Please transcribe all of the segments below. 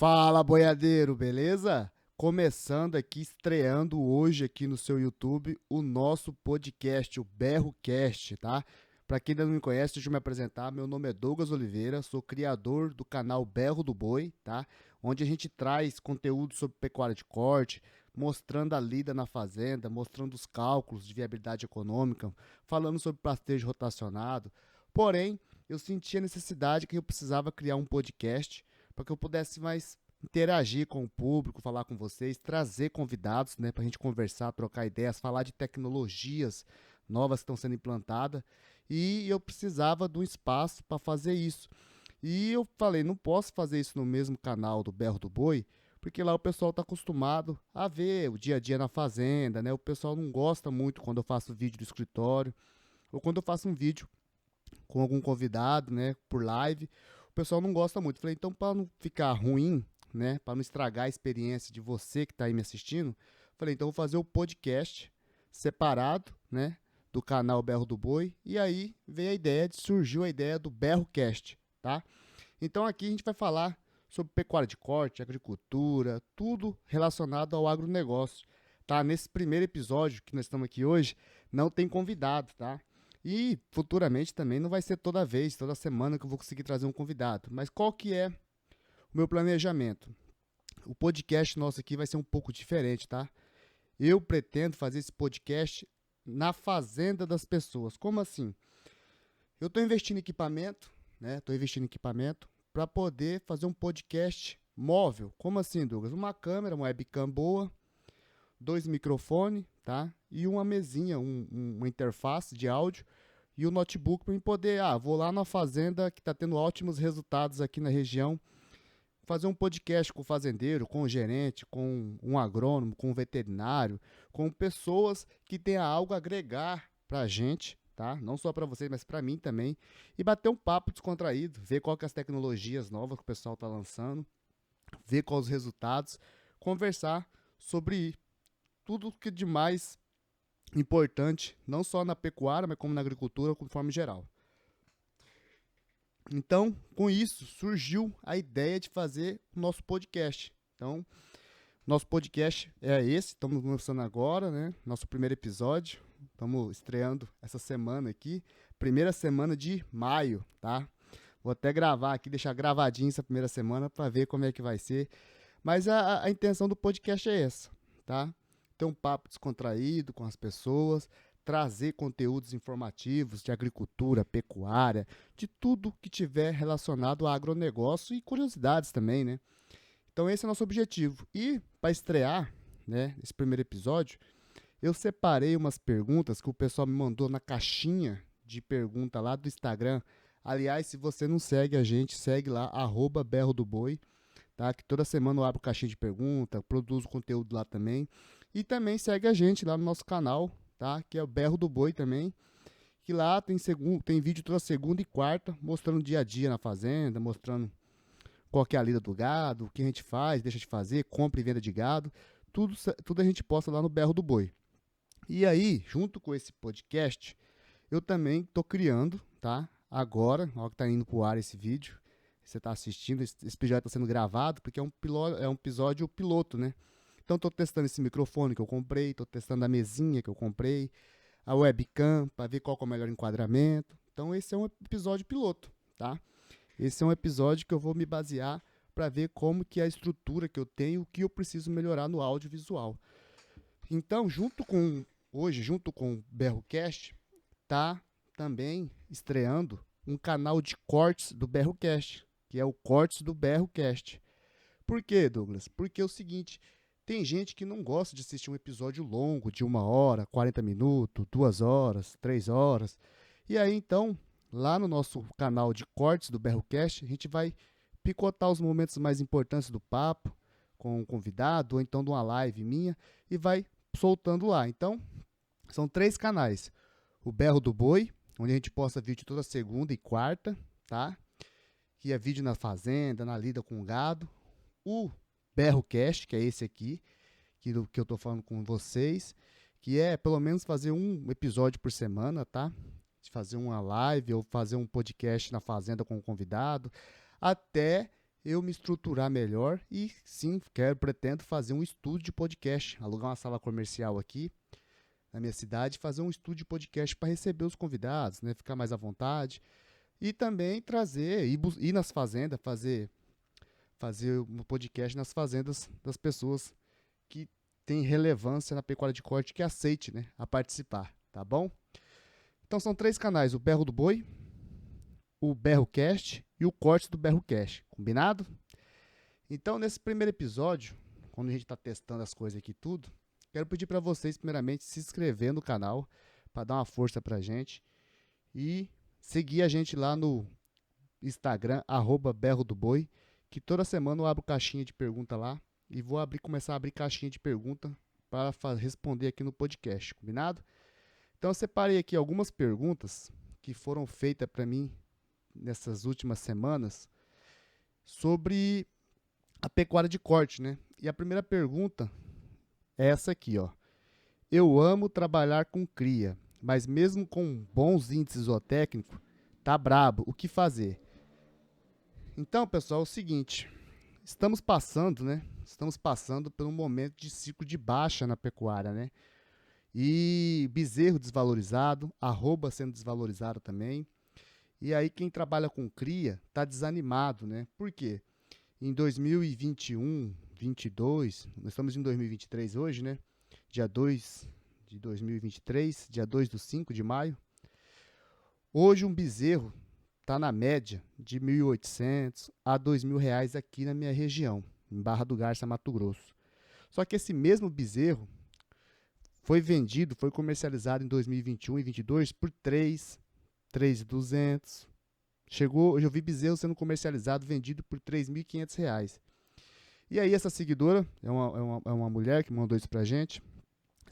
Fala, boiadeiro, beleza? Começando aqui, estreando hoje aqui no seu YouTube o nosso podcast, o BerroCast, tá? Para quem ainda não me conhece, deixa eu me apresentar. Meu nome é Douglas Oliveira, sou criador do canal Berro do Boi, tá? Onde a gente traz conteúdo sobre pecuária de corte, mostrando a lida na fazenda, mostrando os cálculos de viabilidade econômica, falando sobre pastejo rotacionado. Porém, eu senti a necessidade que eu precisava criar um podcast para que eu pudesse mais interagir com o público, falar com vocês, trazer convidados, né, para a gente conversar, trocar ideias, falar de tecnologias novas que estão sendo implantadas. E eu precisava de um espaço para fazer isso. E eu falei, não posso fazer isso no mesmo canal do Berro do Boi, porque lá o pessoal está acostumado a ver o dia a dia na fazenda, né? O pessoal não gosta muito quando eu faço vídeo do escritório ou quando eu faço um vídeo com algum convidado, né, por live. O pessoal não gosta muito. Falei, então para não ficar ruim, né, para não estragar a experiência de você que está aí me assistindo, falei, então vou fazer o podcast separado, né, do canal Berro do Boi. E aí veio a ideia, surgiu a ideia do BerroCast, tá? Então aqui a gente vai falar sobre pecuária de corte, agricultura, tudo relacionado ao agronegócio, tá? Nesse primeiro episódio que nós estamos aqui hoje, não tem convidado, tá? E futuramente também não vai ser toda vez, toda semana que eu vou conseguir trazer um convidado. Mas qual que é o meu planejamento? O podcast nosso aqui vai ser um pouco diferente, tá? Eu pretendo fazer esse podcast na fazenda das pessoas. Como assim? Eu estou investindo em equipamento, né? Estou investindo em equipamento para poder fazer um podcast móvel. Como assim, Douglas? Uma câmera, uma webcam boa, dois microfones, tá? E uma mesinha, uma interface de áudio e o notebook para eu poder, vou lá na fazenda que está tendo ótimos resultados aqui na região, fazer um podcast com o fazendeiro, com o gerente, com um agrônomo, com um veterinário, com pessoas que tenham algo a agregar para a gente, tá? Não só para vocês, mas para mim também, e bater um papo descontraído, ver qual que é as tecnologias novas que o pessoal está lançando, ver quais os resultados, conversar sobre tudo que é de mais importante, não só na pecuária, mas como na agricultura, de forma geral. Então, com isso, surgiu a ideia de fazer o nosso podcast. Então, nosso podcast é esse, estamos lançando agora, né? Nosso primeiro episódio. Estamos estreando essa semana aqui, primeira semana de maio, tá? Vou até gravar aqui, deixar gravadinho essa primeira semana para ver como é que vai ser. Mas a intenção do podcast é essa, tá? Ter um papo descontraído com as pessoas, trazer conteúdos informativos de agricultura, pecuária, de tudo que tiver relacionado ao agronegócio e curiosidades também, né? Então esse é o nosso objetivo. E para estrear, né, esse primeiro episódio, eu separei umas perguntas que o pessoal me mandou na caixinha de pergunta lá do Instagram. Aliás, se você não segue a gente, segue lá, @berro do boi, tá? Que toda semana eu abro caixinha de pergunta, produzo conteúdo lá também. E também segue a gente lá no nosso canal, tá? Que é o Berro do Boi também. Que lá tem vídeo toda segunda e quarta, mostrando o dia a dia na fazenda, mostrando qual que é a lida do gado, o que a gente faz, deixa de fazer, compra e venda de gado. Tudo a gente posta lá no Berro do Boi. E aí, junto com esse podcast, eu também estou criando, tá? Agora, na hora que está indo para o ar esse vídeo, você está assistindo, esse episódio está sendo gravado, porque é um episódio piloto, né? Então estou testando esse microfone que eu comprei, estou testando a mesinha que eu comprei, a webcam, para ver qual que é o melhor enquadramento. Então esse é um episódio piloto, tá? Esse é um episódio que eu vou me basear para ver como que é a estrutura que eu tenho, o que eu preciso melhorar no audiovisual. Então, junto com o BerroCast, tá também estreando um canal de cortes do BerroCast, que é o Cortes do BerroCast. Por quê, Douglas? Porque é o seguinte, tem gente que não gosta de assistir um episódio longo, de 1 hora, 40 minutos, 2 horas, 3 horas. E aí, então, lá no nosso canal de cortes do BerroCast, a gente vai picotar os momentos mais importantes do papo com um convidado, ou então de uma live minha, e vai soltando lá. Então, são 3 canais. O Berro do Boi, onde a gente posta vídeo toda segunda e quarta, tá? Que é vídeo na fazenda, na lida com o gado. O BerroCast, que é esse aqui, que eu tô falando com vocês, que é pelo menos fazer um episódio por semana, tá? De fazer uma live ou fazer um podcast na fazenda com um convidado, até eu me estruturar melhor e sim, pretendo fazer um estúdio de podcast, alugar uma sala comercial aqui na minha cidade, fazer um estúdio de podcast para receber os convidados, né, ficar mais à vontade e também trazer, ir nas fazendas, fazer um podcast nas fazendas das pessoas que têm relevância na pecuária de corte, que aceite, né, a participar, tá bom? Então são 3 canais, o Berro do Boi, o BerroCast e o Corte do BerroCast, combinado? Então, nesse primeiro episódio, quando a gente está testando as coisas aqui tudo, quero pedir para vocês, primeiramente, se inscrever no canal, para dar uma força para a gente, e seguir a gente lá no Instagram, @berrodoboi, que toda semana eu abro caixinha de pergunta lá, e vou começar a abrir caixinha de pergunta para responder aqui no podcast, combinado? Então, eu separei aqui algumas perguntas que foram feitas para mim nessas últimas semanas sobre a pecuária de corte, né? E a primeira pergunta é essa aqui, ó. Eu amo trabalhar com cria, mas mesmo com bons índices zootécnicos, tá brabo, o que fazer? Então, pessoal, é o seguinte, estamos passando, né? Estamos passando por um momento de ciclo de baixa na pecuária, né? E bezerro desvalorizado, arroba sendo desvalorizado também. E aí quem trabalha com cria está desanimado, né? Por quê? Em 2021, 22, nós estamos em 2023 hoje, né? Dia 2 de 2023, dia 2/5 de maio. Hoje um bezerro está na média de R$ 1.800 a R$ 2.000 aqui na minha região, em Barra do Garça, Mato Grosso. Só que esse mesmo bezerro foi comercializado em 2021 e 2022 por 3.200. Eu vi bezerro sendo comercializado, vendido por R$ 3.500. E aí essa seguidora, é uma mulher que mandou isso pra gente,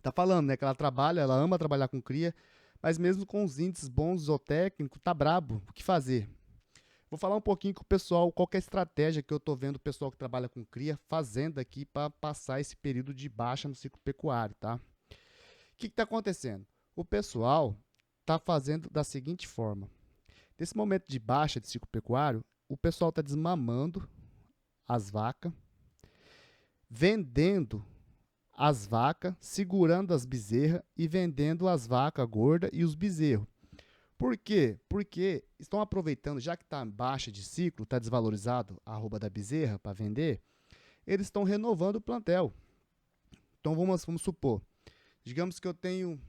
tá falando, né, que ela ama trabalhar com cria, mas mesmo com os índices bons zootécnicos, tá brabo, o que fazer? Vou falar um pouquinho com o pessoal, qual que é a estratégia que eu tô vendo o pessoal que trabalha com cria fazendo aqui para passar esse período de baixa no ciclo pecuário, tá? O que está acontecendo? O pessoal está fazendo da seguinte forma. Nesse momento de baixa de ciclo pecuário, o pessoal está desmamando as vacas, vendendo as vacas, segurando as bezerras e vendendo as vacas gordas e os bezerros. Por quê? Porque estão aproveitando, já que está baixa de ciclo, está desvalorizado a arroba da bezerra para vender, eles estão renovando o plantel. Então vamos supor, digamos que eu tenho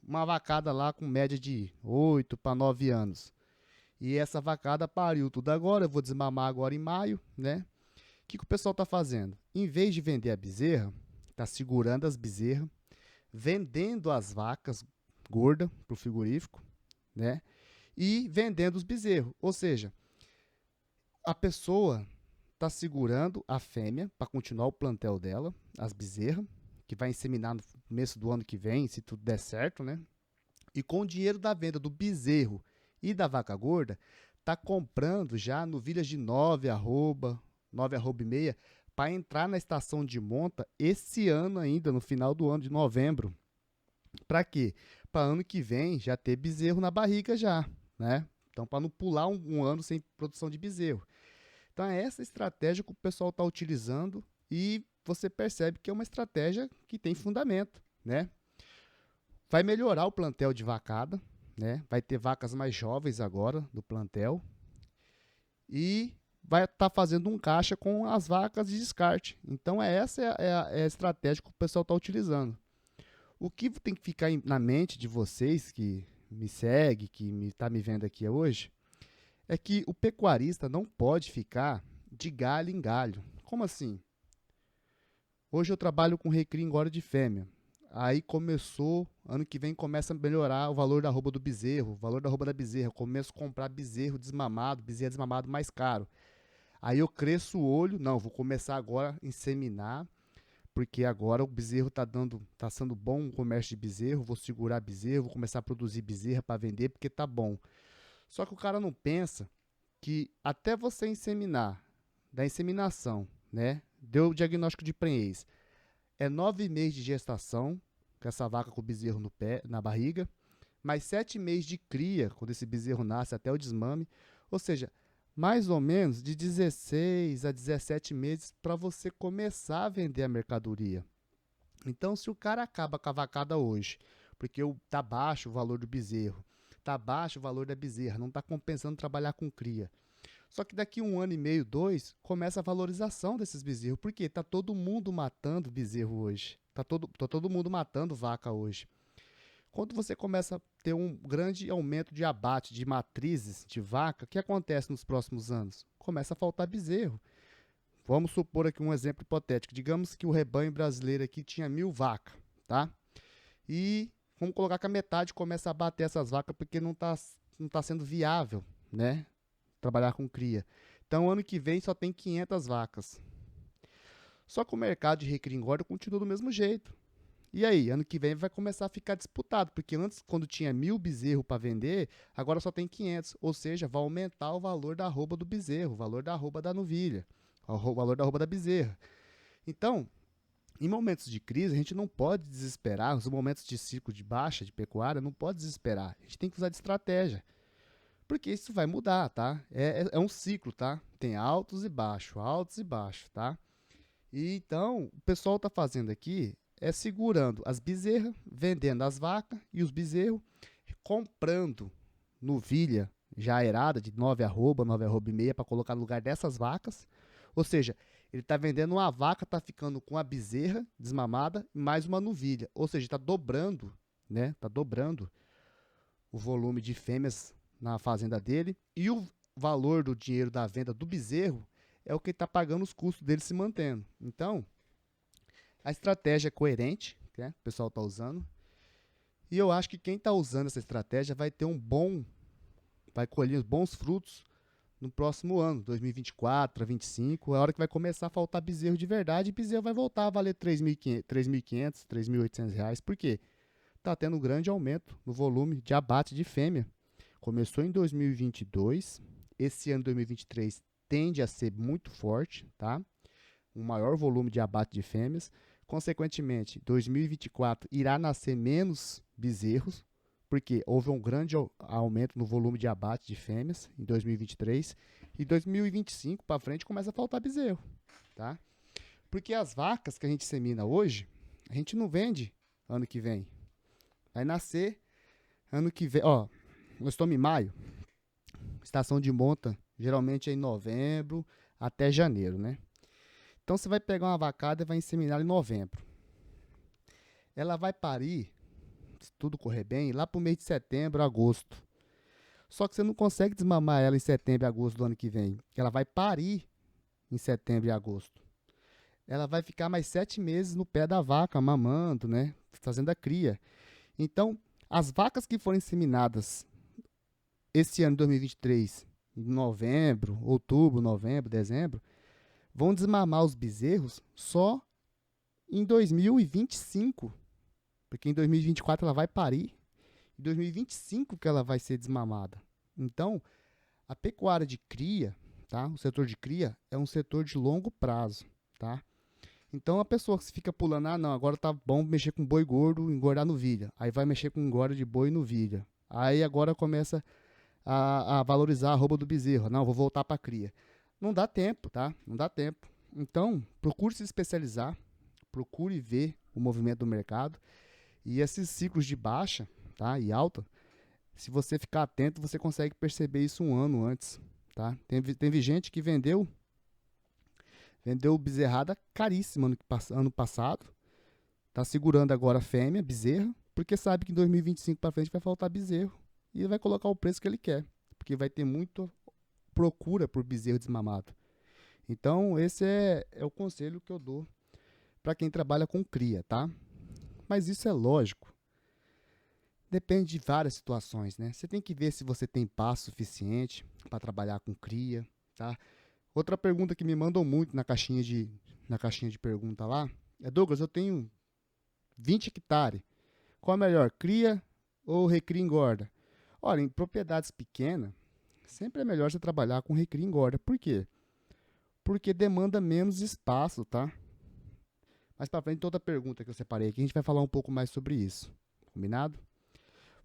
uma vacada lá com média de 8 para 9 anos. E essa vacada pariu tudo agora, eu vou desmamar agora em maio, né? O que o pessoal está fazendo? Em vez de vender a bezerra, está segurando as bezerras, vendendo as vacas gordas para o frigorífico, né? E vendendo os bezerros. Ou seja, a pessoa está segurando a fêmea para continuar o plantel dela, as bezerras, que vai inseminar no começo do ano que vem, se tudo der certo, né? E com o dinheiro da venda do bezerro e da vaca gorda, está comprando já novilhas de 9 arroba e meia, para entrar na estação de monta esse ano ainda, no final do ano de novembro. Para quê? Para ano que vem já ter bezerro na barriga já, né? Então, para não pular um ano sem produção de bezerro. Então, é essa estratégia que o pessoal está utilizando e você percebe que é uma estratégia que tem fundamento, né? Vai melhorar o plantel de vacada, né? Vai ter vacas mais jovens agora do plantel e vai estar fazendo um caixa com as vacas de descarte. Então, essa é a estratégia que o pessoal está utilizando. O que tem que ficar na mente de vocês que me segue, que está me vendo aqui hoje, é que o pecuarista não pode ficar de galho em galho. Como assim? Hoje eu trabalho com recria engorda de fêmea. Aí ano que vem começa a melhorar o valor da arroba do bezerro, o valor da arroba da bezerra. Eu começo a comprar bezerro desmamado mais caro. Aí eu cresço o olho, não, vou começar agora a inseminar, porque agora o bezerro tá sendo bom o comércio de bezerro, vou segurar bezerro, vou começar a produzir bezerra para vender porque tá bom. Só que o cara não pensa que até você inseminar, da inseminação, né, deu o diagnóstico de prenhez, é 9 meses de gestação, com essa vaca com o bezerro no pé, na barriga, mais 7 meses de cria, quando esse bezerro nasce até o desmame, ou seja, mais ou menos de 16 a 17 meses para você começar a vender a mercadoria. Então, se o cara acaba com a vacada hoje, porque tá baixo o valor do bezerro, tá baixo o valor da bezerra, não está compensando trabalhar com cria. Só que daqui 1 ano e meio, 2, começa a valorização desses bezerros. Por quê? Tá todo mundo matando bezerro hoje. Tá todo mundo matando vaca hoje. Quando você começa a ter um grande aumento de abate de matrizes de vaca, o que acontece nos próximos anos? Começa a faltar bezerro. Vamos supor aqui um exemplo hipotético. Digamos que o rebanho brasileiro aqui tinha 1.000 vacas, tá? E vamos colocar que a metade começa a bater essas vacas porque não tá sendo viável, né? Trabalhar com cria. Então, ano que vem só tem 500 vacas. Só que o mercado de recria e engorda continua do mesmo jeito. E aí, ano que vem vai começar a ficar disputado, porque antes, quando tinha 1.000 bezerros para vender, agora só tem 500. Ou seja, vai aumentar o valor da arroba do bezerro, o valor da arroba da novilha, o valor da arroba da bezerra. Então, em momentos de crise, a gente não pode desesperar, nos momentos de ciclo de baixa de pecuária, não pode desesperar. A gente tem que usar de estratégia. Porque isso vai mudar, tá? É um ciclo, tá? Tem altos e baixos, tá? E então, o pessoal está fazendo aqui é segurando as bezerras, vendendo as vacas e os bezerros, comprando novilha já aerada de 9 arroba e meia para colocar no lugar dessas vacas. Ou seja, ele está vendendo uma vaca, está ficando com a bezerra desmamada e mais uma novilha. Ou seja, está dobrando, né? Está dobrando o volume de fêmeas na fazenda dele e o valor do dinheiro da venda do bezerro é o que está pagando os custos dele se mantendo. Então, a estratégia é coerente, né? O pessoal está usando. E eu acho que quem está usando essa estratégia vai colher bons frutos no próximo ano, 2024, 2025, é a hora que vai começar a faltar bezerro de verdade e bezerro vai voltar a valer R$ 3.500, R$ 3.800. Por quê? Está tendo um grande aumento no volume de abate de fêmea. Começou em 2022, esse ano 2023 tende a ser muito forte, tá? Um maior volume de abate de fêmeas. Consequentemente, 2024 irá nascer menos bezerros, porque houve um grande aumento no volume de abate de fêmeas em 2023. E 2025 para frente começa a faltar bezerro, tá? Porque as vacas que a gente semina hoje, a gente não vende ano que vem. Vai nascer ano que vem. Ó, nós estamos em maio. Estação de monta geralmente é em novembro até janeiro, né? Então você vai pegar uma vacada e vai inseminar em novembro. Ela vai parir, se tudo correr bem, lá para o mês de setembro, agosto. Só que você não consegue desmamar ela em setembro e agosto do ano que vem. Ela vai parir em setembro e agosto. Ela vai ficar mais 7 meses no pé da vaca, mamando, né? Fazendo a cria. Então, as vacas que forem inseminadas esse ano 2023, em novembro, outubro, novembro, dezembro, vão desmamar os bezerros só em 2025. Porque em 2024 ela vai parir. Em 2025 que ela vai ser desmamada. Então, a pecuária de cria, tá? O setor de cria é um setor de longo prazo, tá? Então, a pessoa que fica pulando, não, agora tá bom mexer com boi gordo, engordar novilha. Aí vai mexer com engorda de boi e novilha. Aí agora começa a valorizar a arroba do bezerro. Não, vou voltar para cria. Não dá tempo, tá? Não dá tempo. Então, procure se especializar, procure ver o movimento do mercado. E esses ciclos de baixa, tá? E alta, se você ficar atento, você consegue perceber isso um ano antes, tá? Teve gente que vendeu bezerrada caríssima ano passado, tá segurando agora a fêmea, bezerra, porque sabe que em 2025 para frente vai faltar bezerro e vai colocar o preço que ele quer, porque vai ter muita procura por bezerro desmamado. Então, esse é o conselho que eu dou para quem trabalha com cria, tá? Mas isso é lógico. Depende de várias situações, né? Você tem que ver se você tem passo suficiente para trabalhar com cria, tá? Outra pergunta que me mandam muito na caixinha de pergunta lá é: Douglas, eu tenho 20 hectares. Qual é melhor, cria ou recria e engorda? Olha, em propriedades pequenas, sempre é melhor você trabalhar com recria e engorda. Por quê? Porque demanda menos espaço, tá? Mais para frente, toda pergunta que eu separei aqui, a gente vai falar um pouco mais sobre isso. Combinado?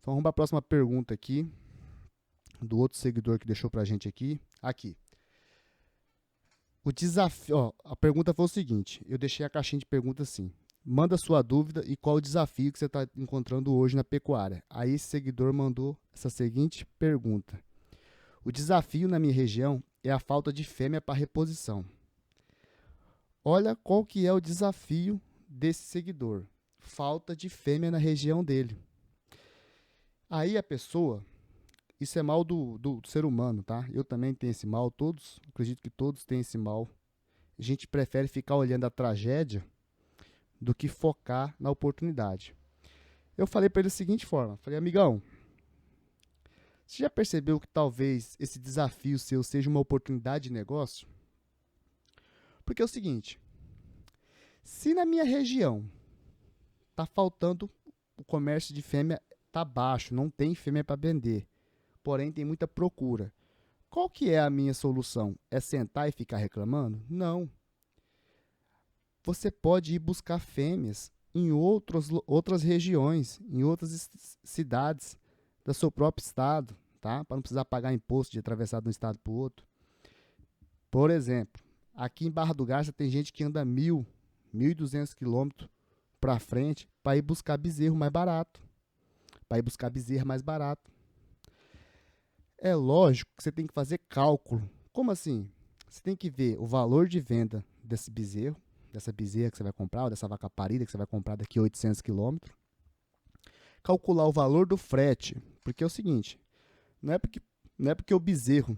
Então, vamos para a próxima pergunta aqui, do outro seguidor que deixou para a gente aqui. Aqui. O desafio, ó, a pergunta foi o seguinte, eu deixei a caixinha de perguntas assim. Manda sua dúvida e qual o desafio que você está encontrando hoje na pecuária. Aí esse seguidor mandou essa seguinte pergunta. O desafio na minha região é a falta de fêmea para reposição. Olha qual que é o desafio desse seguidor. Falta de fêmea na região dele. Aí a pessoa, isso é mal do ser humano, tá? Eu também tenho esse mal, todos, acredito que todos têm esse mal. A gente prefere ficar olhando a tragédia do que focar na oportunidade. Eu falei para ele da seguinte forma, falei, amigão, você já percebeu que talvez esse desafio seu seja uma oportunidade de negócio? Porque é o seguinte, se na minha região está faltando, o comércio de fêmea está baixo, não tem fêmea para vender, porém tem muita procura. Qual que é a minha solução? É sentar e ficar reclamando? Não. Você pode ir buscar fêmeas em outras regiões, em outras cidades do seu próprio estado, tá? Para não precisar pagar imposto de atravessar de um estado para o outro. Por exemplo, aqui em Barra do Garça tem gente que anda 1.200 quilômetros para frente para ir buscar bezerro mais barato. Para ir buscar bezerro mais barato. É lógico que você tem que fazer cálculo. Como assim? Você tem que ver o valor de venda desse bezerro, dessa bezerra que você vai comprar, ou dessa vaca parida que você vai comprar daqui a 800 quilômetros. Calcular o valor do frete, porque é o seguinte, não é porque o bezerro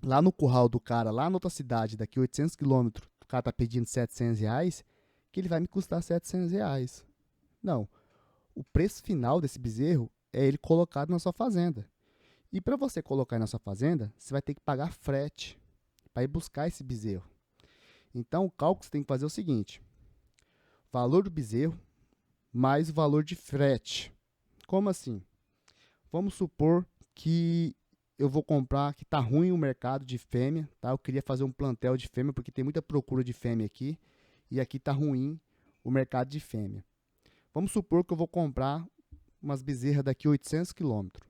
lá no curral do cara, lá na outra cidade, daqui a 800 quilômetros, o cara está pedindo R$ 700, que ele vai me custar R$ 700. Não, o preço final desse bezerro é ele colocado na sua fazenda. E para você colocar na sua fazenda, você vai ter que pagar frete para ir buscar esse bezerro. Então, o cálculo que você tem que fazer é o seguinte, valor do bezerro mais o valor de frete. Como assim? Vamos supor que eu vou comprar, que está ruim o mercado de fêmea, tá? Eu queria fazer um plantel de fêmea, porque tem muita procura de fêmea aqui, e aqui está ruim o mercado de fêmea. Vamos supor que eu vou comprar umas bezerras daqui a 800 quilômetros.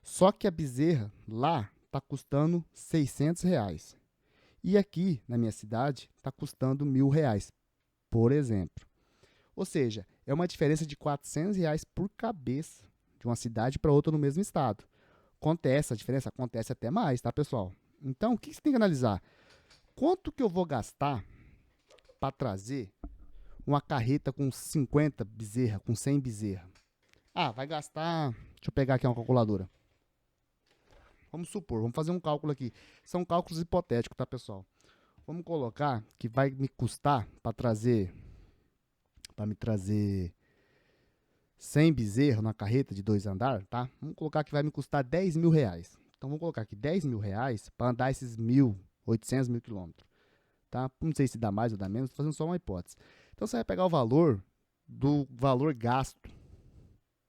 Só que a bezerra lá está custando R$ 600. E aqui, na minha cidade, está custando R$ 1.000, por exemplo. Ou seja, é uma diferença de R$ 400 por cabeça de uma cidade para outra no mesmo estado. Acontece, a diferença acontece até mais, tá, pessoal? Então, o que você tem que analisar? Quanto que eu vou gastar para trazer uma carreta com 50 bezerra, com 100 bezerra? Ah, vai gastar... Deixa eu pegar aqui uma calculadora. Vamos supor, vamos fazer um cálculo aqui. São cálculos hipotéticos, tá, pessoal? Vamos colocar que vai me custar para me trazer 100 bezerros na carreta de 2 andares, tá? Vamos colocar que vai me custar R$ 10.000. Então, vamos colocar aqui R$ 10.000 para andar esses 1.800 quilômetros, tá? Não sei se dá mais ou dá menos, estou fazendo só uma hipótese. Então, você vai pegar o valor do valor gasto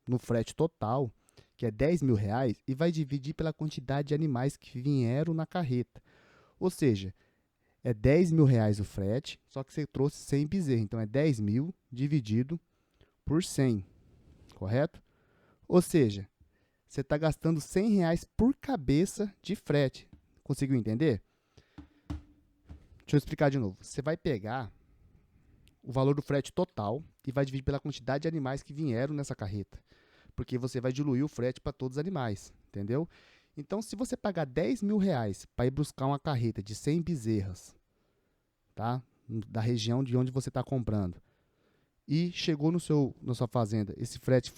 no frete total, que é R$ 10.000, e vai dividir pela quantidade de animais que vieram na carreta. Ou seja, é R$ 10.000 o frete, só que você trouxe 100 bezerros. Então, é 10.000 dividido por 100, correto? Ou seja, você está gastando R$ 100 por cabeça de frete. Conseguiu entender? Deixa eu explicar de novo. Você vai pegar o valor do frete total e vai dividir pela quantidade de animais que vieram nessa carreta. Porque você vai diluir o frete para todos os animais, entendeu? Então, se você pagar R$ 10.000 para ir buscar uma carreta de 100 bezerras, tá? Da região de onde você está comprando, e chegou na sua fazenda, esse frete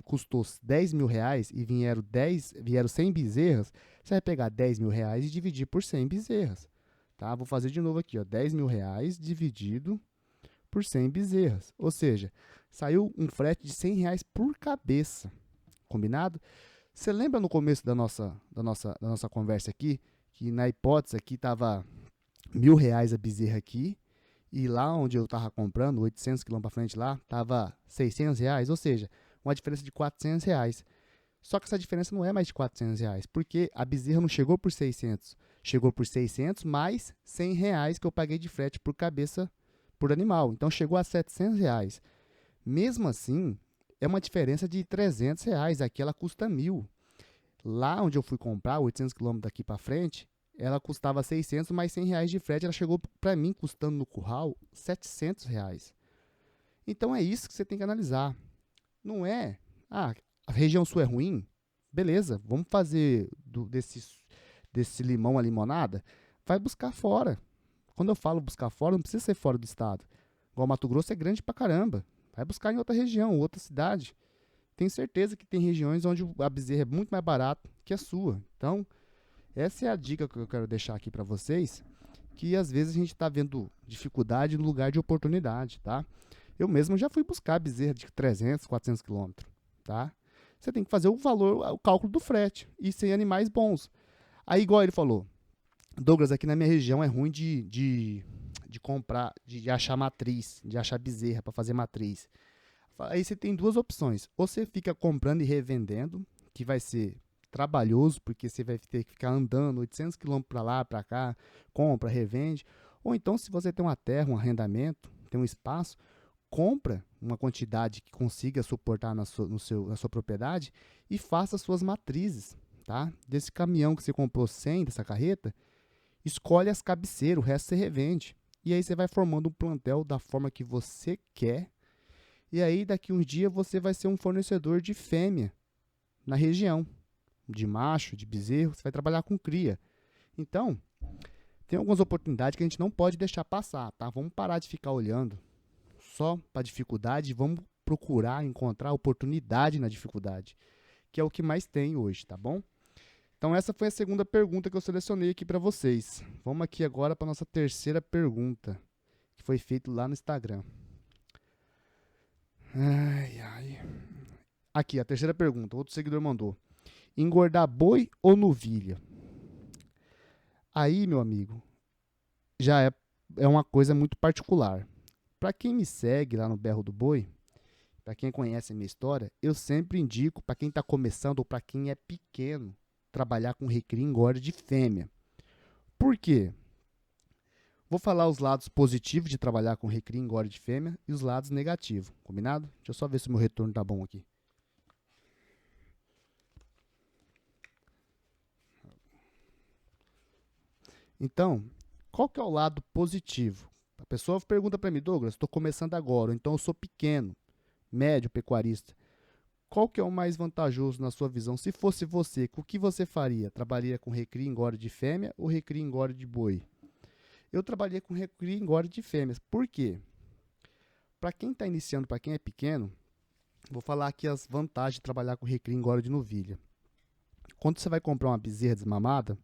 custou R$ 10.000 e vieram 100 bezerras, você vai pegar R$ 10.000 e dividir por 100 bezerras. Tá? Vou fazer de novo aqui, ó, R$ 10.000 dividido por 100 bezerras. Ou seja, saiu um frete de R$ 100 por cabeça. Combinado? Você lembra no começo da nossa conversa aqui, que na hipótese aqui estava R$ 1.000 a bezerra aqui, e lá onde eu estava comprando, 800 km para frente lá, estava R$ 600, ou seja, uma diferença de R$ 400. Só que essa diferença não é mais de R$ 400, porque a bezerra não chegou por 600, chegou por 600 mais R$ 100 que eu paguei de frete por cabeça por animal. Então chegou a R$ 700. Mesmo assim, é uma diferença de R$ 300. Aqui ela custa 1.000. Lá onde eu fui comprar, 800 km daqui para frente, ela custava 600 mais R$ 100 de frete, ela chegou para mim custando no curral R$ 700. Então é isso que você tem que analisar. Não é, a região sul é ruim? Beleza, vamos fazer desse limão a limonada? Vai buscar fora. Quando eu falo buscar fora, não precisa ser fora do estado. Igual Mato Grosso é grande pra caramba. Vai buscar em outra região, outra cidade. Tenho certeza que tem regiões onde a bezerra é muito mais barata que a sua. Então, essa é a dica que eu quero deixar aqui para vocês, que às vezes a gente está vendo dificuldade no lugar de oportunidade, tá? Eu mesmo já fui buscar bezerra de 300, 400 quilômetros, tá? Você tem que fazer o cálculo do frete e sem animais bons. Aí, igual ele falou, Douglas, aqui na minha região é ruim de comprar, de achar matriz, de achar bezerra para fazer matriz. Aí você tem duas opções. Ou você fica comprando e revendendo, que vai ser trabalhoso, porque você vai ter que ficar andando 800 km para lá, para cá, compra, revende. Ou então, se você tem uma terra, um arrendamento, tem um espaço, compra uma quantidade que consiga suportar na sua propriedade e faça suas matrizes, tá? Desse caminhão que você comprou 100, dessa carreta, escolhe as cabeceiras, o resto você revende. E aí você vai formando um plantel da forma que você quer. E aí daqui uns dias você vai ser um fornecedor de fêmea na região. De macho, de bezerro, você vai trabalhar com cria. Então, tem algumas oportunidades que a gente não pode deixar passar, tá? Vamos parar de ficar olhando só para dificuldade, vamos procurar encontrar oportunidade na dificuldade, que é o que mais tem hoje, tá bom? Então essa foi a segunda pergunta que eu selecionei aqui para vocês. Vamos aqui agora para nossa terceira pergunta, que foi feita lá no Instagram. Aqui, a terceira pergunta, outro seguidor mandou. Engordar boi ou novilha? Aí, meu amigo, já é uma coisa muito particular. Para quem me segue lá no Berro do Boi, para quem conhece a minha história, eu sempre indico para quem está começando ou para quem é pequeno, trabalhar com recria e engorda de fêmea. Por quê? Vou falar os lados positivos de trabalhar com recria e engorda de fêmea e os lados negativos, combinado? Deixa eu só ver se o meu retorno tá bom aqui. Então, qual que é o lado positivo? A pessoa pergunta para mim, Douglas, estou começando agora, então eu sou pequeno, médio pecuarista. Qual que é o mais vantajoso na sua visão? Se fosse você, o que você faria? Trabalharia com recria e engorda de fêmea ou recria e engorda de boi? Eu trabalhei com recria e engorda de fêmeas. Por quê? Para quem está iniciando, para quem é pequeno, vou falar aqui as vantagens de trabalhar com recria e engorda de novilha. Quando você vai comprar uma bezerra desmamada,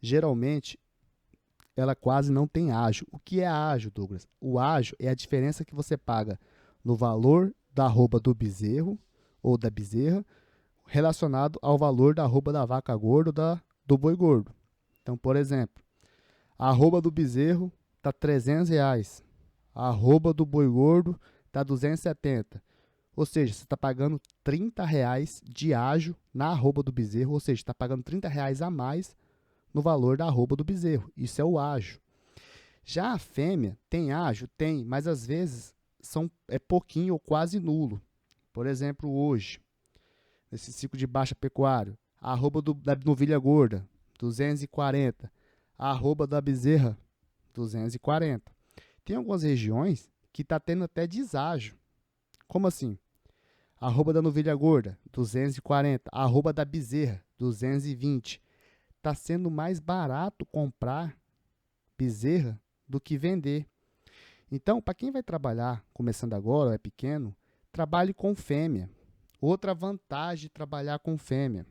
geralmente ela quase não tem ágio. O que é ágio, Douglas? O ágio é a diferença que você paga no valor da arroba do bezerro ou da bezerra relacionado ao valor da arroba da vaca gorda ou do boi gordo. Então, por exemplo, a arroba do bezerro está R$300, a arroba do boi gordo está 270. Ou seja, você está pagando R$30 de ágio na arroba do bezerro, ou seja, está pagando R$30 a mais no valor da arroba do bezerro. Isso é o ágio. Já a fêmea tem ágio? Tem, mas às vezes é pouquinho ou quase nulo. Por exemplo, hoje, nesse ciclo de baixa pecuário, a arroba da novilha gorda, 240. A arroba da bezerra, 240. Tem algumas regiões que está tendo até deságio. Como assim? A arroba da novilha gorda, 240. A arroba da bezerra, 220. Está sendo mais barato comprar bezerra do que vender. Então, para quem vai trabalhar, começando agora, ou é pequeno, trabalhe com fêmea. Outra vantagem de trabalhar com fêmea.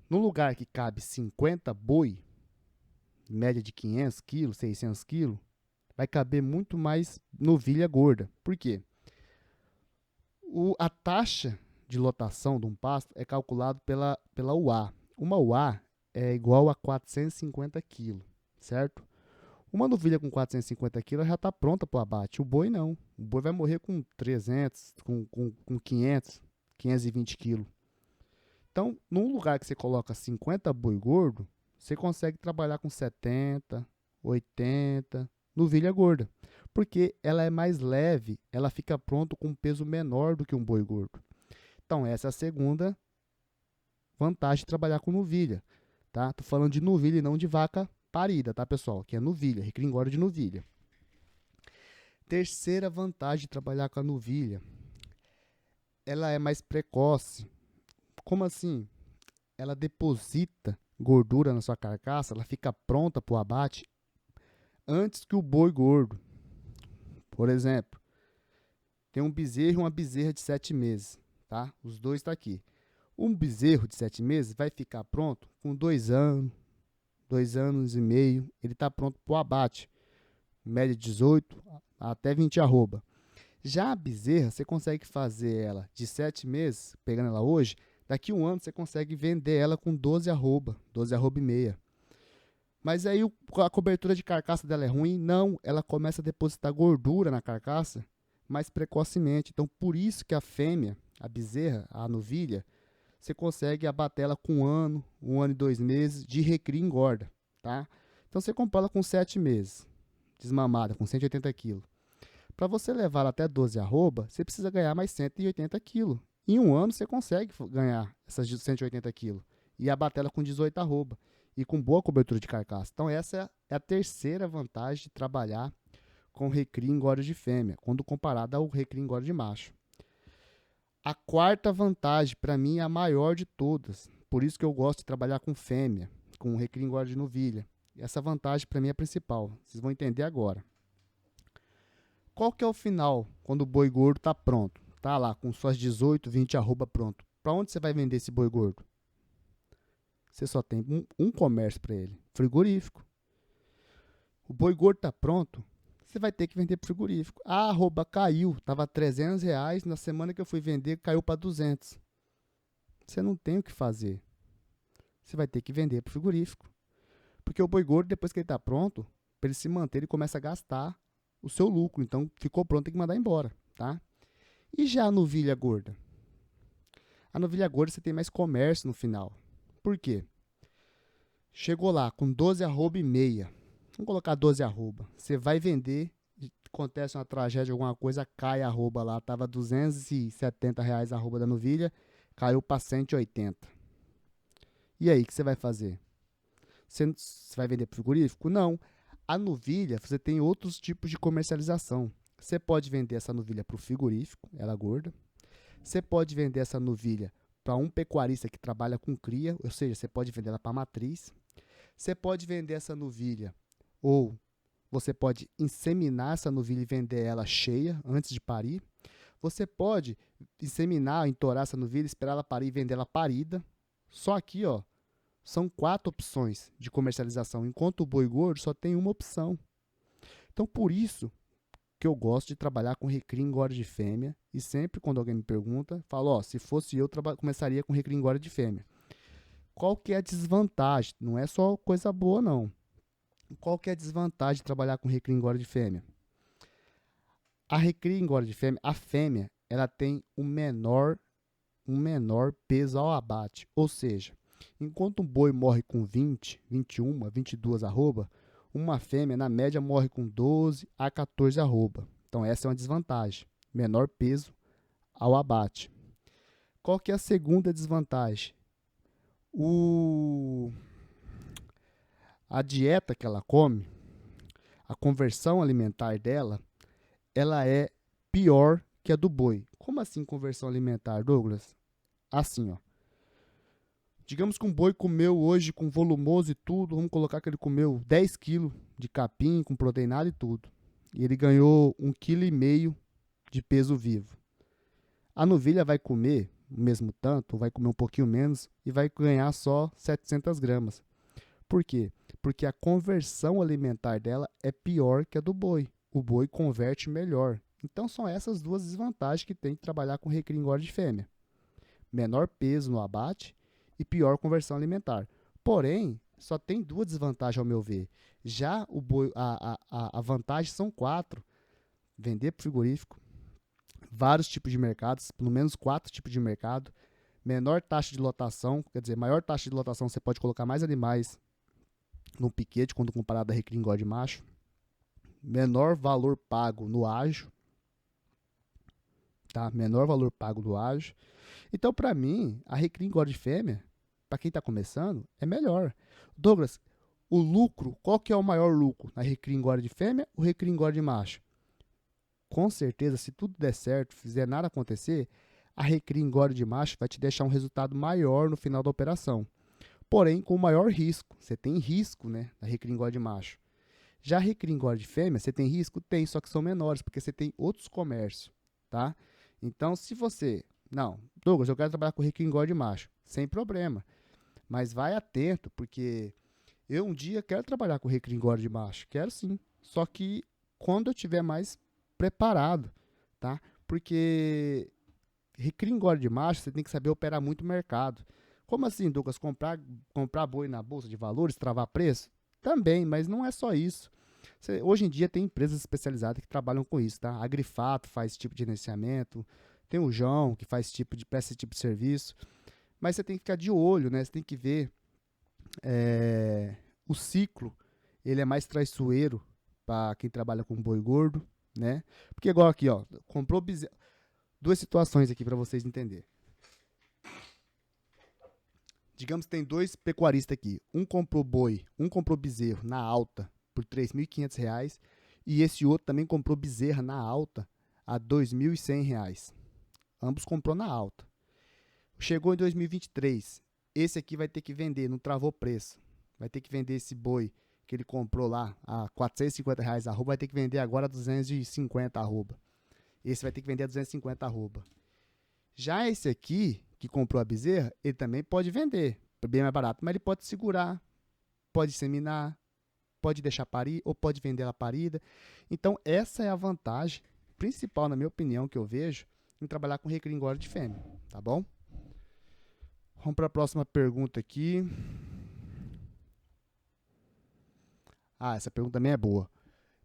No lugar que cabe 50 boi, média de 500 quilos, 600 quilos, vai caber muito mais novilha gorda. Por quê? A taxa de lotação de um pasto é calculado pela UA. Uma UA é igual a 450 quilos, certo? Uma novilha com 450 quilos já está pronta para o abate. O boi não. O boi vai morrer com 300, com 500, 520 quilos. Então, num lugar que você coloca 50 boi gordo, você consegue trabalhar com 70, 80 novilha gorda. Porque ela é mais leve, ela fica pronta com um peso menor do que um boi gordo. Então, essa é a segunda vantagem de trabalhar com novilha. tá? Tô falando de novilha e não de vaca parida, tá, pessoal? Que é novilha, recria engorda de novilha. Terceira vantagem de trabalhar com a novilha, ela é mais precoce. Como assim? Ela deposita gordura na sua carcaça, ela fica pronta para o abate antes que o boi gordo. Por exemplo, tem um bezerro e uma bezerra de 7 meses, tá? Os dois estão aqui. Um bezerro de 7 meses vai ficar pronto com 2 anos, 2 anos e meio, ele está pronto para o abate, média 18 até 20 arroba. Já a bezerra, você consegue fazer ela de 7 meses, pegando ela hoje, daqui a um ano você consegue vender ela com 12 arroba e meia. Mas aí a cobertura de carcaça dela é ruim? Não, ela começa a depositar gordura na carcaça mais precocemente. Então, por isso que a fêmea, a bezerra, a novilha, você consegue abater ela com um ano e 2 meses de recria e engorda, tá? Então, você compra ela com 7 meses, desmamada, com 180 quilos. Para você levar ela até 12 arroba, você precisa ganhar mais 180 quilos. Em um ano, você consegue ganhar essas 180 quilos e abater ela com 18 arroba e com boa cobertura de carcaça. Então, essa é a terceira vantagem de trabalhar com recria e engorda de fêmea, quando comparado ao recria e engorda de macho. A quarta vantagem, para mim, é a maior de todas. Por isso que eu gosto de trabalhar com fêmea, com recria e engorda de novilha. Essa vantagem, para mim, é a principal. Vocês vão entender agora. Qual que é o final, quando o boi gordo está pronto? Tá lá, com suas 18, 20 arroba pronto. Para onde você vai vender esse boi gordo? Você só tem um comércio para ele, frigorífico. O boi gordo está pronto, você vai ter que vender para frigorífico. A arroba caiu, estava R$300, na semana que eu fui vender caiu para 200. Você não tem o que fazer. Você vai ter que vender para frigorífico. Porque o boi gordo, depois que ele está pronto, para ele se manter, ele começa a gastar o seu lucro. Então, ficou pronto, tem que mandar embora, tá? E já a novilha gorda? A novilha gorda você tem mais comércio no final. Por quê? Chegou lá com 12 arroba e meia. Vamos colocar 12 arroba. Você vai vender, acontece uma tragédia, alguma coisa, cai a arroba lá. Estava R$270 a arroba da novilha, caiu para 180. E aí, o que você vai fazer? Você vai vender para o frigorífico? Não. A novilha, você tem outros tipos de comercialização. Você pode vender essa novilha para o frigorífico, ela é gorda. Você pode vender essa novilha para um pecuarista que trabalha com cria, ou seja, você pode vender ela para matriz. Você pode vender essa novilha, ou você pode inseminar essa novilha e vender ela cheia antes de parir. Você pode inseminar, entorar essa novilha, esperar ela parir e vender ela parida. Só aqui, ó, são 4 opções de comercialização, enquanto o boi gordo só tem uma opção. Então, por isso que eu gosto de trabalhar com recria e engorda de fêmea, e sempre quando alguém me pergunta, falo, ó, se fosse eu, começaria com recria e engorda de fêmea. Qual que é a desvantagem? Não é só coisa boa, não. Qual que é a desvantagem de trabalhar com recria e engorda de fêmea? A recria e engorda de fêmea, a fêmea, ela tem um menor peso ao abate. Ou seja, enquanto um boi morre com 20, 21, 22 arroba, uma fêmea, na média, morre com 12 a 14 arroba. Então, essa é uma desvantagem. Menor peso ao abate. Qual que é a segunda desvantagem? A dieta que ela come, a conversão alimentar dela, ela é pior que a do boi. Como assim conversão alimentar, Douglas? Assim, ó. Digamos que um boi comeu hoje com volumoso e tudo, vamos colocar que ele comeu 10 kg de capim com proteinado e tudo. E ele ganhou 1,5 kg de peso vivo. A novilha vai comer o mesmo tanto, vai comer um pouquinho menos e vai ganhar só 700 gramas. Por quê? Porque a conversão alimentar dela é pior que a do boi. O boi converte melhor. Então são essas duas desvantagens que tem de trabalhar com recria e engorda de fêmea. Menor peso no abate e pior conversão alimentar. Porém, só tem duas desvantagens ao meu ver. Já o boi, a vantagem são 4. Vender para o frigorífico, vários tipos de mercados, pelo menos 4 tipos de mercado, menor taxa de lotação, quer dizer, maior taxa de lotação, você pode colocar mais animais no piquete quando comparado a recria e engorda de macho, menor valor pago no ágio, tá? Menor valor pago do ágio. Então, para mim, a recria e engorda de fêmea para quem está começando, é melhor. Douglas, o lucro, qual que é o maior lucro? Na recria engorda de fêmea ou recria engorda de macho? Com certeza, se tudo der certo, fizer nada acontecer, a recria engorda de macho vai te deixar um resultado maior no final da operação. Porém, com maior risco. Você tem risco, né, na recria engorda de macho. Já a recria engorda de fêmea, você tem risco? Tem, só que são menores, porque você tem outros comércios, tá? Então, se você... Não, Douglas, eu quero trabalhar com recria engorda de macho. Sem problema. Mas vai atento, porque eu um dia quero trabalhar com recria engorda de macho. Quero sim. Só que quando eu tiver mais preparado, tá? Porque recria engorda de macho, você tem que saber operar muito o mercado. Como assim, Douglas? Comprar boi na bolsa de valores, travar preço? Também, mas não é só isso. Hoje em dia tem empresas especializadas que trabalham com isso, tá? A Grifato faz esse tipo de gerenciamento, tem o João que faz presta esse tipo de serviço. Mas você tem que ficar de olho, né? Você tem que ver o ciclo, ele é mais traiçoeiro para quem trabalha com boi gordo, né? Porque igual aqui, ó, comprou bezerro. Duas situações aqui para vocês entenderem. Digamos que tem dois pecuaristas aqui. Um comprou bezerro na alta por R$ 3.500 e esse outro também comprou bezerra na alta a R$ 2.100. Ambos comprou na alta. Chegou em 2023, esse aqui vai ter que vender, não travou preço. Vai ter que vender esse boi que ele comprou lá a R$ 450 arroba, vai ter que vender agora a 250 arroba. Esse vai ter que vender a 250 arroba. Já esse aqui, que comprou a bezerra, ele também pode vender, bem mais barato, mas ele pode segurar, pode seminar, pode deixar parir ou pode vender ela parida. Então, essa é a vantagem principal, na minha opinião, que eu vejo em trabalhar com recria engorda de fêmea, tá bom? Vamos para a próxima pergunta aqui. Essa pergunta também é boa.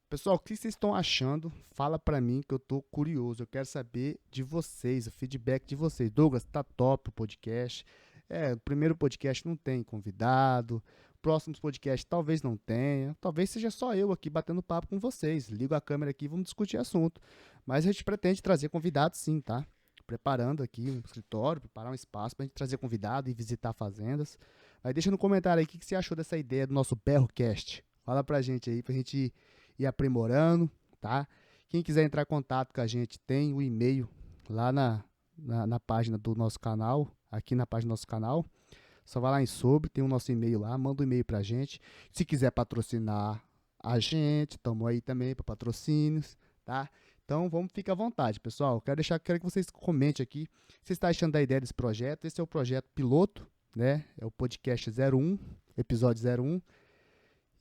Pessoal, o que vocês estão achando? Fala para mim que eu tô curioso. Eu quero saber de vocês, o feedback de vocês. Douglas, tá top o podcast. O primeiro podcast não tem convidado. Próximos podcasts talvez não tenha. Talvez seja só eu aqui batendo papo com vocês. Ligo a câmera aqui e vamos discutir assunto. Mas a gente pretende trazer convidados sim, tá? Preparando aqui um escritório, preparar um espaço para a gente trazer convidado e visitar fazendas. Aí deixa no comentário aí o que você achou dessa ideia do nosso BerroCast. Fala pra gente aí, pra gente ir aprimorando, tá? Quem quiser entrar em contato com a gente, tem o e-mail lá na página do nosso canal, aqui na página do nosso canal. Só vai lá em sobre, tem o nosso e-mail lá, manda um e-mail pra gente. Se quiser patrocinar a gente, estamos aí também para patrocínios, tá? Então, ficar à vontade, pessoal. Quero que vocês comentem aqui o que vocês estão achando da ideia desse projeto. Esse é o projeto piloto, né? É o podcast 01, episódio 01.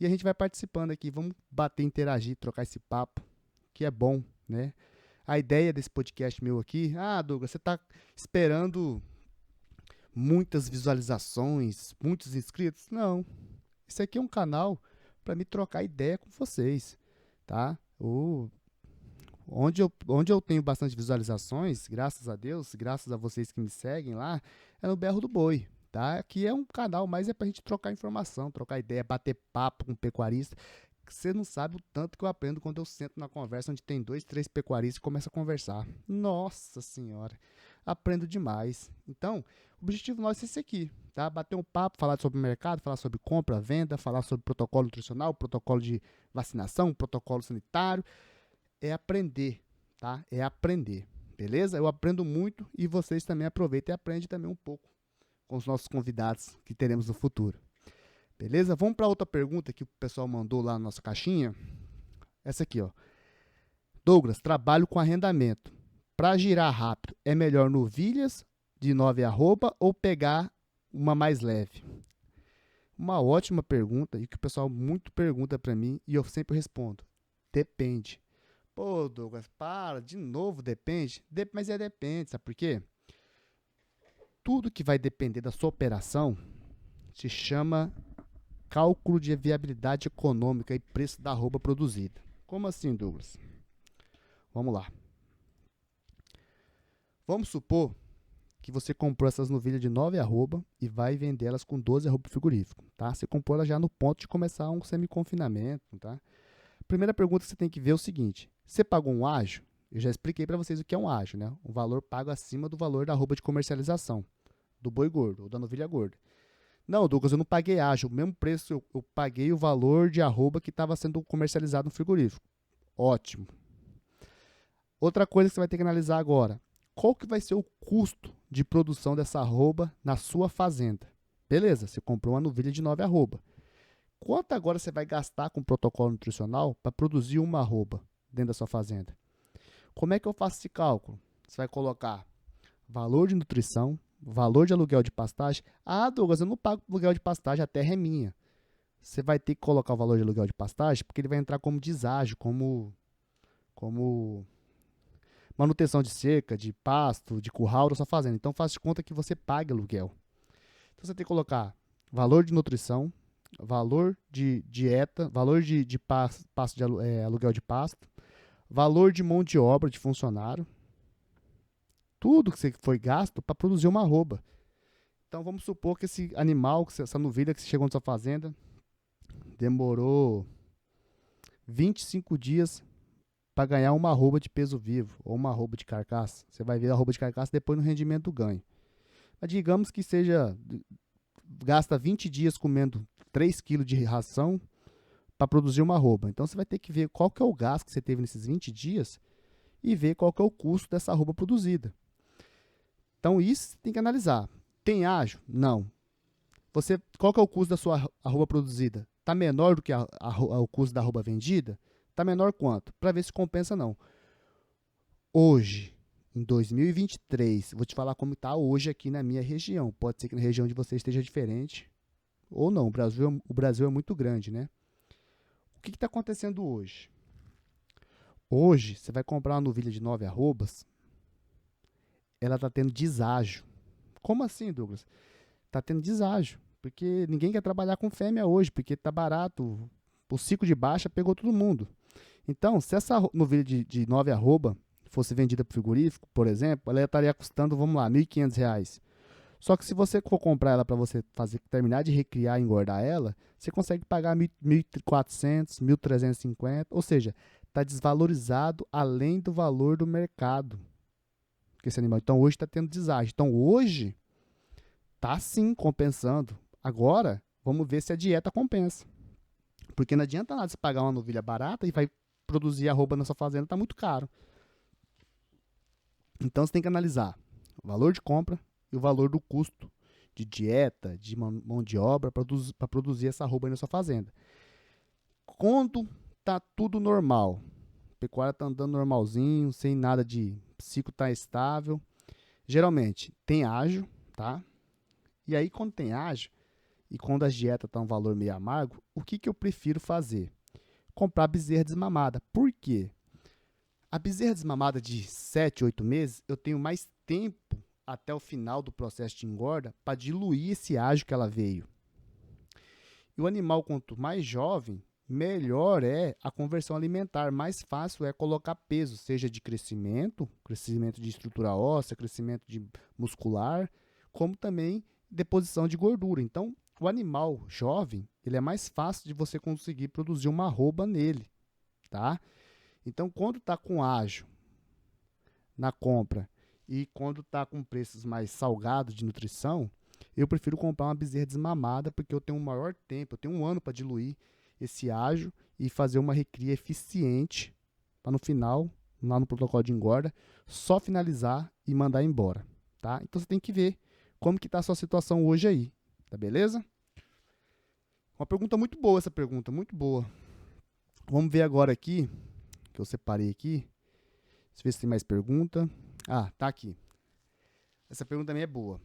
E a gente vai participando aqui, vamos bater, interagir, trocar esse papo, que é bom, né? A ideia desse podcast meu aqui, Douglas, você está esperando muitas visualizações, muitos inscritos? Não. Esse aqui é um canal para me trocar ideia com vocês, tá? Onde eu tenho bastante visualizações, graças a Deus, graças a vocês que me seguem lá, é no Berro do Boi, tá? Aqui é um canal, mas é pra gente trocar informação, trocar ideia, bater papo com pecuarista. Você não sabe o tanto que eu aprendo quando eu sento na conversa onde tem 2, 3 pecuaristas e começo a conversar. Nossa senhora, aprendo demais. Então, o objetivo nosso é esse aqui, tá? Bater um papo, falar sobre o mercado, falar sobre compra, venda, falar sobre protocolo nutricional, protocolo de vacinação, protocolo sanitário. É aprender, tá? É aprender, beleza? Eu aprendo muito e vocês também aproveitam e aprendem também um pouco com os nossos convidados que teremos no futuro. Beleza? Vamos para outra pergunta que o pessoal mandou lá na nossa caixinha. Essa aqui, ó. Douglas, trabalho com arrendamento. Para girar rápido, é melhor novilhas de 9 arroba ou pegar uma mais leve? Uma ótima pergunta e que o pessoal muito pergunta para mim e eu sempre respondo. Depende. Pô, Douglas, para, de novo depende? Mas depende, sabe por quê? Tudo que vai depender da sua operação se chama cálculo de viabilidade econômica e preço da arroba produzida. Como assim, Douglas? Vamos lá. Vamos supor que você comprou essas novilhas de 9 arroba e vai vender elas com 12 arroba frigorífico, tá? Você comprou elas já no ponto de começar um semi-confinamento, tá? Primeira pergunta que você tem que ver é o seguinte: você pagou um ágio? Eu já expliquei para vocês o que é um ágio, né? Um valor pago acima do valor da arroba de comercialização do boi gordo ou da novilha gorda. Não, Douglas, eu não paguei ágio. O mesmo preço, eu paguei o valor de arroba que estava sendo comercializado no frigorífico. Ótimo. Outra coisa que você vai ter que analisar agora. Qual que vai ser o custo de produção dessa arroba na sua fazenda? Beleza, você comprou uma novilha de 9 arroba. Quanto agora você vai gastar com protocolo nutricional para produzir uma arroba dentro da sua fazenda? Como é que eu faço esse cálculo? Você vai colocar valor de nutrição, valor de aluguel de pastagem. Ah, Douglas, eu não pago aluguel de pastagem, a terra é minha. Você vai ter que colocar o valor de aluguel de pastagem porque ele vai entrar como deságio, como manutenção de cerca, de pasto, de curral da sua fazenda. Então, faz de conta que você paga aluguel. Então, você tem que colocar valor de nutrição, valor de dieta, valor de pasto de aluguel de pasto, valor de mão de obra de funcionário, tudo que você foi gasto para produzir uma arroba. Então, vamos supor que esse animal, essa novilha que chegou na sua fazenda, demorou 25 dias para ganhar uma arroba de peso vivo ou uma arroba de carcaça. Você vai ver a arroba de carcaça depois no rendimento do ganho. Mas digamos que gasta 20 dias comendo 3 quilos de ração para produzir uma arroba. Então você vai ter que ver qual que é o gasto que você teve nesses 20 dias e ver qual que é o custo dessa arroba produzida. Então isso você tem que analisar. Tem ágio? Não. Qual que é o custo da sua arroba produzida? Está menor do que o custo da arroba vendida? Está menor quanto? Para ver se compensa não. Hoje, em 2023, vou te falar como está hoje aqui na minha região. Pode ser que na região de vocês esteja diferente ou não. O Brasil é muito grande, né? O que está acontecendo hoje? Hoje, você vai comprar uma novilha de 9 arrobas, ela está tendo deságio. Como assim, Douglas? Está tendo deságio, porque ninguém quer trabalhar com fêmea hoje, porque está barato, o ciclo de baixa pegou todo mundo. Então, se essa novilha de 9 arroba fosse vendida para o frigorífico, por exemplo, ela estaria custando, vamos lá, R$ 1.500. Só que se você for comprar ela para você terminar de recriar e engordar ela, você consegue pagar 1.400, 1.350, ou seja, está desvalorizado além do valor do mercado. Esse animal. Então hoje está tendo deságio. Então hoje está sim compensando. Agora, vamos ver se a dieta compensa. Porque não adianta nada você pagar uma novilha barata e vai produzir arroba na sua fazenda, está muito caro. Então você tem que analisar o valor de compra e o valor do custo de dieta, de mão de obra para produzir essa arroba aí na sua fazenda. Quando está tudo normal, a pecuária está andando normalzinho, sem nada de ciclo está estável, geralmente tem ágio, tá? E aí quando tem ágio e quando as dietas estão um valor meio amargo, o que eu prefiro fazer? Comprar bezerra desmamada. Por quê? A bezerra desmamada de 7, 8 meses, eu tenho mais tempo até o final do processo de engorda para diluir esse ágio que ela veio. E o animal, quanto mais jovem, melhor é a conversão alimentar, mais fácil é colocar peso, seja de crescimento de estrutura óssea, crescimento de muscular, como também deposição de gordura. Então, o animal jovem, ele é mais fácil de você conseguir produzir uma arroba nele, tá? Então, quando está com ágio na compra e quando está com preços mais salgados de nutrição, eu prefiro comprar uma bezerra desmamada porque eu tenho um maior tempo, eu tenho um ano para diluir esse ágio e fazer uma recria eficiente para no final, lá no protocolo de engorda, só finalizar e mandar embora, tá? Então você tem que ver como que está a sua situação hoje aí, tá beleza? Uma pergunta muito boa essa pergunta, muito boa. Vamos ver agora aqui, que eu separei aqui. Deixa eu ver se tem mais pergunta. Ah, tá aqui. Essa pergunta também é boa.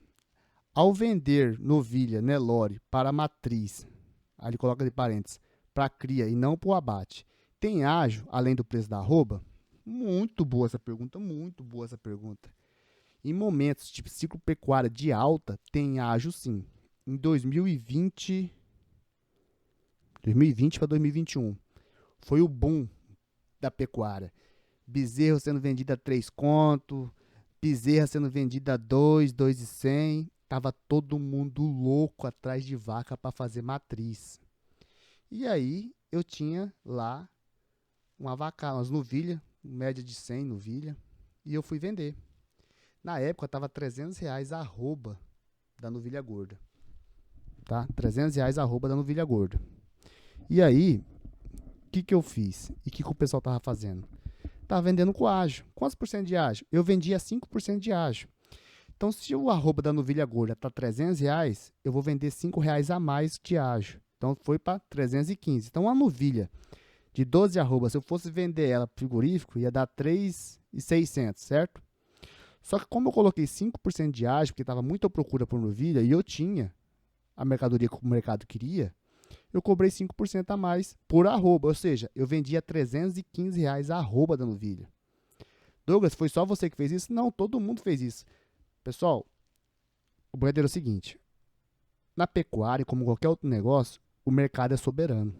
Ao vender novilha Nelore para matriz, aí ele coloca de parênteses, para cria e não para o abate, tem ágio além do preço da arroba? Muito boa essa pergunta, muito boa essa pergunta. Em momentos de ciclo pecuário de alta, tem ágio sim. Em 2020 para 2021, foi o boom da pecuária. Bezerro sendo vendido a 3 conto, bezerra sendo vendida a 2, 2,100. Tava todo mundo louco atrás de vaca para fazer matriz. E aí eu tinha lá umas novilhas, média de 100 novilha, e eu fui vender. Na época tava R$ 300 a arroba da novilha gorda. tá? R$ 300 arroba da novilha gorda. E aí, o que eu fiz? E o que o pessoal tava fazendo? Tava vendendo com ágio. Quantos por cento de ágio? Eu vendia 5% de ágio. Então, se o arroba da novilha gorda tá R$ 300, eu vou vender R$ 5 a mais de ágio. Então, foi para 315. Então, a novilha de 12 arrobas, se eu fosse vender ela pro frigorífico, ia dar 3.600, certo? Só que como eu coloquei 5% de ágio, porque estava muita procura por novilha, e eu tinha a mercadoria que o mercado queria, eu cobrei 5% a mais por arroba. Ou seja, eu vendia R$ 315 a arroba da novilha. Douglas, foi só você que fez isso? Não, todo mundo fez isso. Pessoal, o boiadeiro é o seguinte. Na pecuária, como qualquer outro negócio, o mercado é soberano.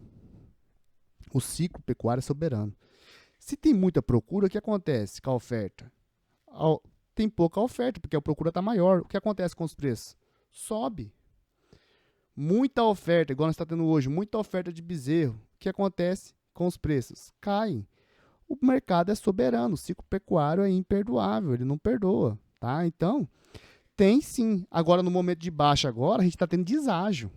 O ciclo pecuário é soberano. Se tem muita procura, o que acontece com a oferta? Tem pouca oferta, porque a procura está maior. O que acontece com os preços? Sobe. Muita oferta, igual nós estamos tendo hoje, muita oferta de bezerro. O que acontece com os preços? Caem. O mercado é soberano, o ciclo pecuário é imperdoável, ele não perdoa, tá? Então, tem sim. Agora, no momento de baixa agora, a gente está tendo deságio.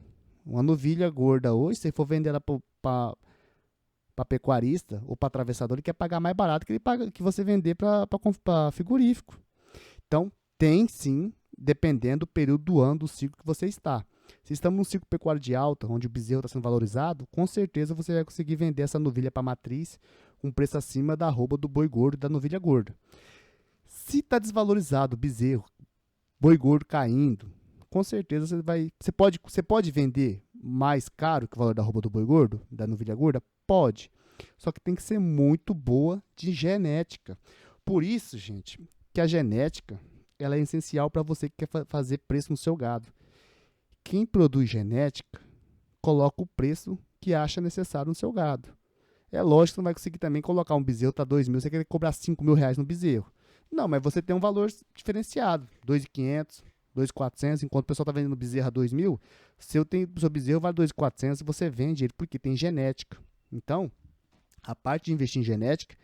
Uma novilha gorda hoje, se for vender ela para pecuarista ou para atravessador, ele quer pagar mais barato que ele paga, que você vender para frigorífico. Então, tem sim, dependendo do período do ano, do ciclo que você está. Se estamos num ciclo pecuário de alta, onde o bezerro está sendo valorizado, com certeza você vai conseguir vender essa novilha para matriz com preço acima da arroba do boi gordo e da novilha gorda. Se está desvalorizado o bezerro, boi gordo caindo, com certeza você pode vender mais caro que o valor da arroba do boi gordo, da novilha gorda? Pode. Só que tem que ser muito boa de genética. Por isso, gente, que a genética ela é essencial para você que quer fazer preço no seu gado. Quem produz genética coloca o preço que acha necessário no seu gado. É lógico que você não vai conseguir também colocar um bezerro tá 2.000, você quer cobrar R$ 5.000 no bezerro. Não, mas você tem um valor diferenciado, 2.500, 2.400, enquanto o pessoal está vendendo bezerro a 2.000, seu bezerro vale 2.400 e você vende ele porque tem genética. Então, a parte de investir em genética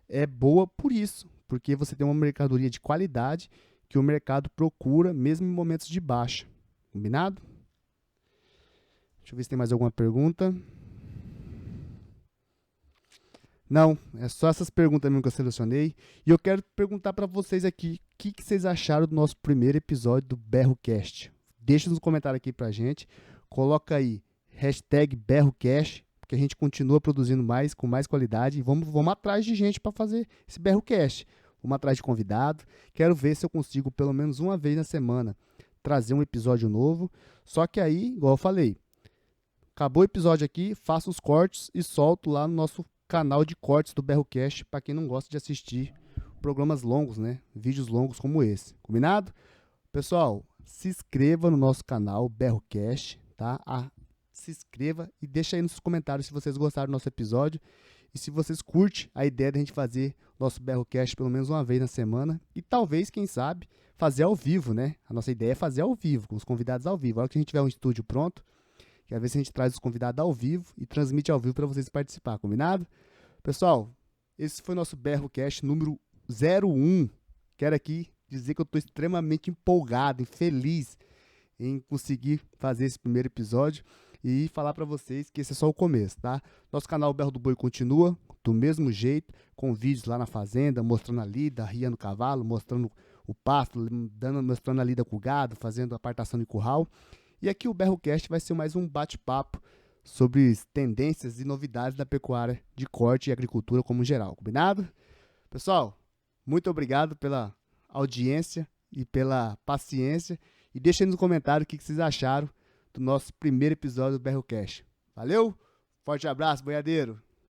é boa por isso, porque você tem uma mercadoria de qualidade que o mercado procura mesmo em momentos de baixa. Combinado? Deixa eu ver se tem mais alguma pergunta. Não, é só essas perguntas mesmo que eu selecionei. E eu quero perguntar para vocês aqui, o que vocês acharam do nosso primeiro episódio do BerroCast? Deixa nos comentários aqui pra gente. Coloca aí, #BerroCast, porque a gente continua produzindo mais, com mais qualidade. E vamos atrás de gente para fazer esse BerroCast. Vamos atrás de convidado. Quero ver se eu consigo, pelo menos uma vez na semana, trazer um episódio novo. Só que aí, igual eu falei, acabou o episódio aqui, faço os cortes e solto lá no nosso canal de cortes do BerroCast, para quem não gosta de assistir programas longos, né? Vídeos longos como esse. Combinado? Pessoal, se inscreva no nosso canal BerroCast, tá? Se inscreva e deixa aí nos comentários se vocês gostaram do nosso episódio e se vocês curtem a ideia de a gente fazer nosso BerroCast pelo menos uma vez na semana e talvez, quem sabe, fazer ao vivo, né? A nossa ideia é fazer ao vivo, com os convidados ao vivo. A hora que a gente tiver um estúdio pronto, quer ver se a gente traz os convidados ao vivo e transmite ao vivo para vocês participar, combinado? Pessoal, esse foi o nosso BerroCast número 01. Quero aqui dizer que eu estou extremamente empolgado e feliz em conseguir fazer esse primeiro episódio e falar para vocês que esse é só o começo, tá? Nosso canal Berro do Boi continua do mesmo jeito, com vídeos lá na fazenda, mostrando a lida, riando o cavalo, mostrando o pasto, mostrando a lida com o gado, fazendo apartação de curral. E aqui o BerroCast vai ser mais um bate-papo sobre tendências e novidades da pecuária de corte e agricultura como geral, combinado? Pessoal, muito obrigado pela audiência e pela paciência e deixem nos comentários o que vocês acharam do nosso primeiro episódio do BerroCast. Valeu? Forte abraço, boiadeiro!